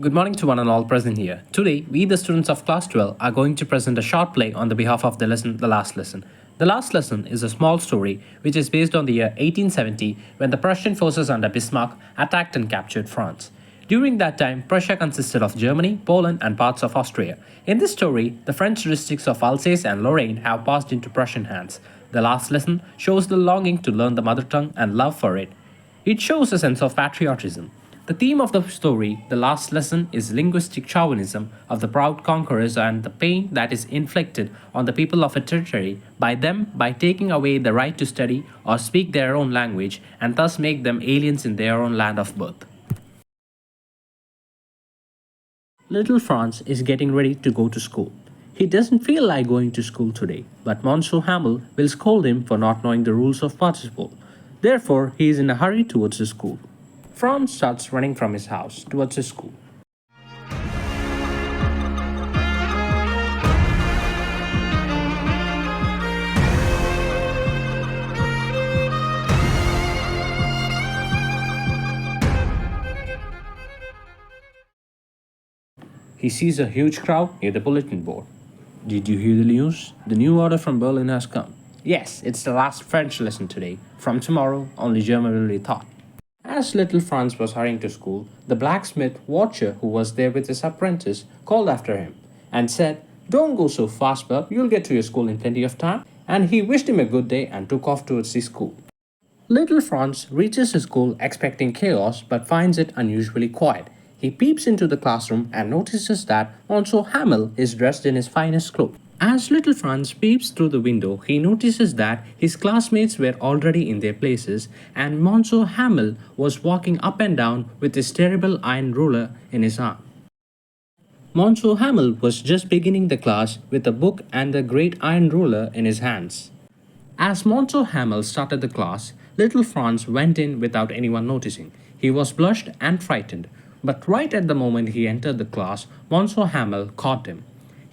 Good morning to one and all present here. Today, we, the students of class 12, are going to present a short play on the behalf of the lesson, The Last Lesson. The Last Lesson is a small story which is based on the year 1870 when the Prussian forces under Bismarck attacked and captured France. During that time, Prussia consisted of Germany, Poland, and parts of Austria. In this story, the French districts of Alsace and Lorraine have passed into Prussian hands. The Last Lesson shows the longing to learn the mother tongue and love for it. It shows a sense of patriotism. The theme of the story, The Last Lesson, is linguistic chauvinism of the proud conquerors and the pain that is inflicted on the people of a territory by them by taking away the right to study or speak their own language and thus make them aliens in their own land of birth. Little Franz is getting ready to go to school. He doesn't feel like going to school today, but Monsieur Hamel will scold him for not knowing the rules of participle. Therefore, he is in a hurry towards the school. Franz starts running from his house towards his school. He sees a huge crowd near the bulletin board. Did you hear the news? The new order from Berlin has come. Yes, it's the last French lesson today. From tomorrow, only German will be taught. As little Franz was hurrying to school, the blacksmith watcher who was there with his apprentice called after him and said, "Don't go so fast, bub, you'll get to your school in plenty of time." And he wished him a good day and took off towards the school. Little Franz reaches his school expecting chaos but finds it unusually quiet. He peeps into the classroom and notices that Monsieur Hamel is dressed in his finest clothes. As little Franz peeps through the window, he notices that his classmates were already in their places and Monsieur Hamel was walking up and down with his terrible iron ruler in his arm. Monsieur Hamel was just beginning the class with a book and the great iron ruler in his hands. As Monsieur Hamel started the class, little Franz went in without anyone noticing. He was blushed and frightened, but right at the moment he entered the class, Monsieur Hamel caught him.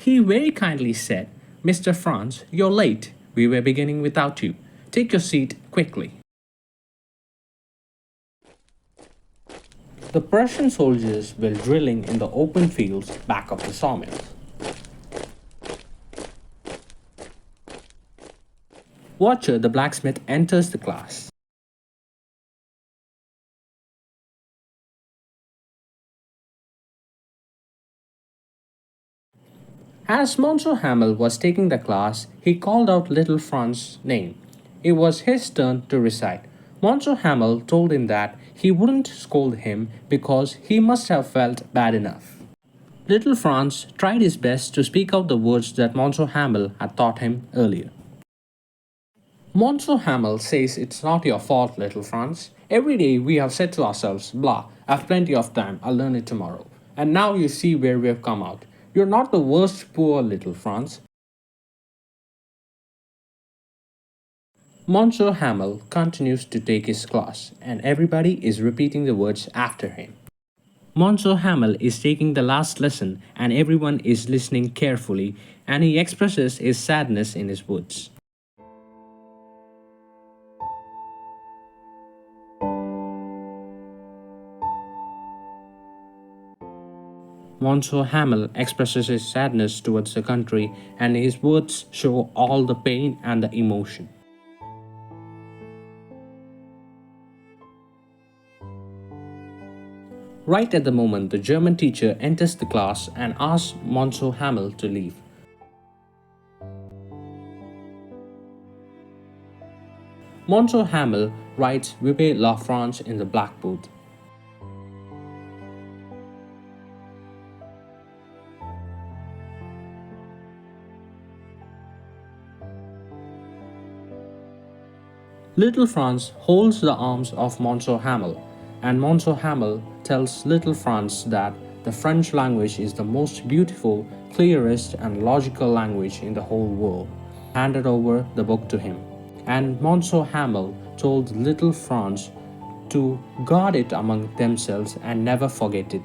He very kindly said, "Mr. Franz, you're late. We were beginning without you. Take your seat quickly." The Prussian soldiers were drilling in the open fields back of the sawmills. Watcher, the blacksmith, enters the class. As Monsieur Hamel was taking the class, he called out little Franz's name. It was his turn to recite. Monsieur Hamel told him that he wouldn't scold him because he must have felt bad enough. Little Franz tried his best to speak out the words that Monsieur Hamel had taught him earlier. Monsieur Hamel says, "It's not your fault, little Franz. Every day we have said to ourselves, blah, I've plenty of time, I'll learn it tomorrow. And now you see where we have come out. You're not the worst, poor little Franz." Monsieur Hamel continues to take his class, and everybody is repeating the words after him. Monsieur Hamel is taking the last lesson, and everyone is listening carefully, and he expresses his sadness in his words. Monsieur Hamel expresses his sadness towards the country, and his words show all the pain and the emotion. Right at the moment, the German teacher enters the class and asks Monsieur Hamel to leave. Monsieur Hamel writes "Vive la France" in the blackboard. Little Franz holds the arms of Monsieur Hamel, and Monsieur Hamel tells little Franz that the French language is the most beautiful, clearest, and logical language in the whole world. Handed over the book to him, and Monsieur Hamel told little Franz to guard it among themselves and never forget it.